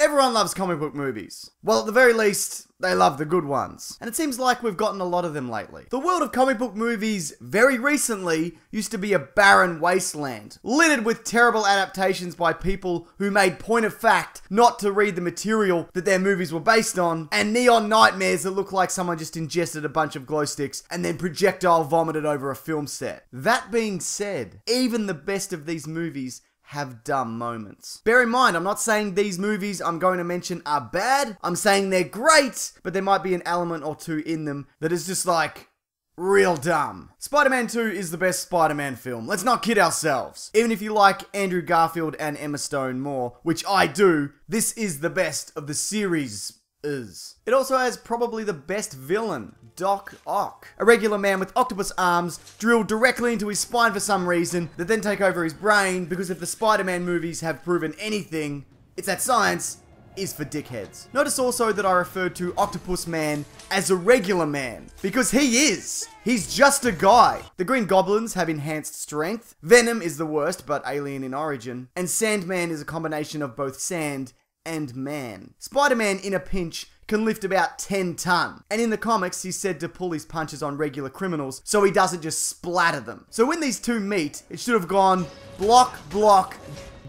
Everyone loves comic book movies. Well, at the very least, they love the good ones. And it seems like we've gotten a lot of them lately. The world of comic book movies, very recently, used to be a barren wasteland, littered with terrible adaptations by people who made point of fact not to read the material that their movies were based on, and neon nightmares that look like someone just ingested a bunch of glow sticks and then projectile vomited over a film set. That being said, even the best of these movies have dumb moments. Bear in mind, I'm not saying these movies I'm going to mention are bad. I'm saying they're great, but there might be an element or two in them that is just like real dumb. Spider-Man 2 is the best Spider-Man film. Let's not kid ourselves. Even if you like Andrew Garfield and Emma Stone more, which I do, this is the best of the series. It also has probably the best villain, Doc Ock. A regular man with octopus arms drilled directly into his spine for some reason that then take over his brain, because if the Spider-Man movies have proven anything, it's that science is for dickheads. Notice also that I referred to Octopus Man as a regular man, because he is. He's just a guy. The Green Goblins have enhanced strength, Venom is the worst but alien in origin, and Sandman is a combination of both sand and man. Spider-Man in a pinch can lift about 10 ton, and in the comics he's said to pull his punches on regular criminals so he doesn't just splatter them. So when these two meet, it should have gone block, block,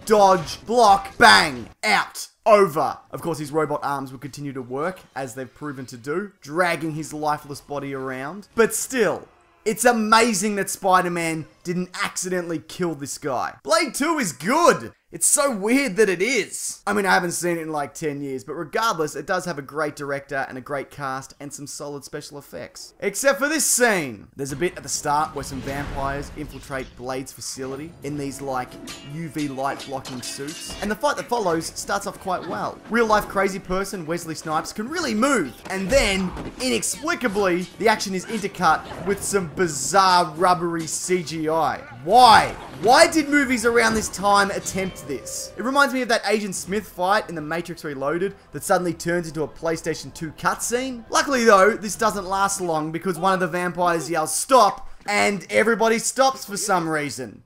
dodge, block, bang, out, over. Of course, his robot arms will continue to work, as they've proven to do, dragging his lifeless body around. But still, it's amazing that Spider-Man didn't accidentally kill this guy. Blade 2 is good! It's so weird that it is. I mean, I haven't seen it in like 10 years, but regardless, it does have a great director and a great cast and some solid special effects. Except for this scene. There's a bit at the start where some vampires infiltrate Blade's facility in these like UV light blocking suits. And the fight that follows starts off quite well. Real life crazy person Wesley Snipes can really move. And then, inexplicably, the action is intercut with some bizarre rubbery CGI. Why? Why did movies around this time attempt this? It reminds me of that Agent Smith fight in The Matrix Reloaded that suddenly turns into a PlayStation 2 cutscene. Luckily though, this doesn't last long because one of the vampires yells stop and everybody stops for some reason.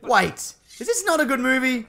Wait, is this not a good movie?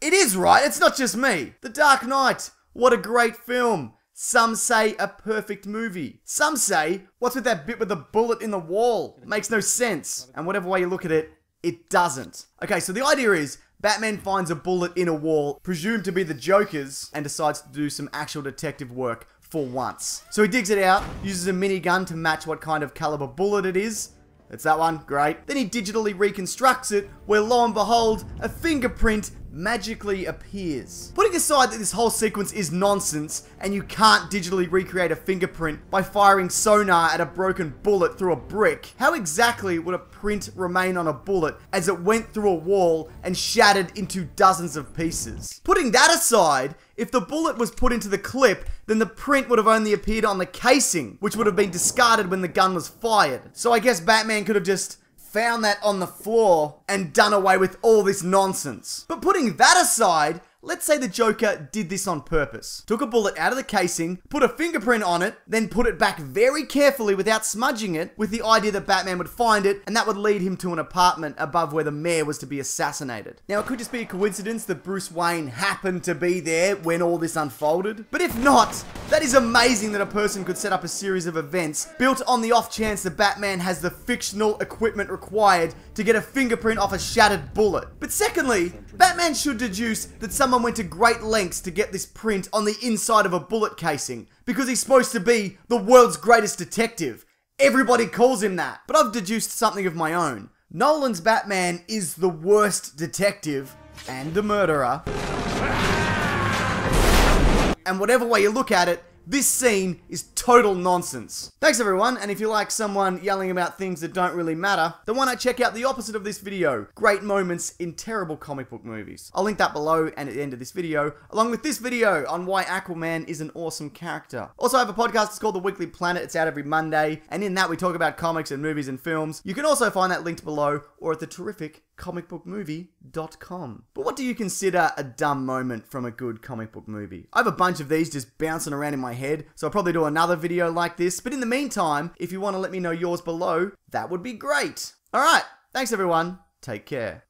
It is, right? It's not just me. The Dark Knight. What a great film. Some say a perfect movie. Some say, what's with that bit with the bullet in the wall? Makes no sense. And whatever way you look at it, it doesn't. Okay, so the idea is, Batman finds a bullet in a wall, presumed to be the Joker's, and decides to do some actual detective work for once. So he digs it out, uses a minigun to match what kind of caliber bullet it is. It's that one, great. Then he digitally reconstructs it, where lo and behold, a fingerprint magically appears. Putting aside that this whole sequence is nonsense, and you can't digitally recreate a fingerprint by firing sonar at a broken bullet through a brick, how exactly would a print remain on a bullet as it went through a wall and shattered into dozens of pieces? Putting that aside, if the bullet was put into the clip, then the print would have only appeared on the casing, which would have been discarded when the gun was fired. So I guess Batman could have just found that on the floor and done away with all this nonsense. But putting that aside, let's say the Joker did this on purpose. Took a bullet out of the casing, put a fingerprint on it, then put it back very carefully without smudging it, with the idea that Batman would find it, and that would lead him to an apartment above where the mayor was to be assassinated. Now, it could just be a coincidence that Bruce Wayne happened to be there when all this unfolded, but if not, that is amazing that a person could set up a series of events built on the off chance that Batman has the fictional equipment required to get a fingerprint off a shattered bullet. But secondly, Batman should deduce that someone went to great lengths to get this print on the inside of a bullet casing, because he's supposed to be the world's greatest detective. Everybody calls him that. But I've deduced something of my own. Nolan's Batman is the worst detective and a murderer. And whatever way you look at it, this scene is total nonsense. Thanks everyone, and if you like someone yelling about things that don't really matter, then why not check out the opposite of this video, great moments in terrible comic book movies. I'll link that below and at the end of this video, along with this video on why Aquaman is an awesome character. Also I have a podcast, it's called The Weekly Planet, it's out every Monday, and in that we talk about comics and movies and films. You can also find that linked below, or at the terrific comicbookmovie.com. But what do you consider a dumb moment from a good comic book movie? I have a bunch of these just bouncing around in my head, so I'll probably do another video like this, but in the meantime, if you want to let me know yours below, that would be great. Alright, thanks everyone, take care.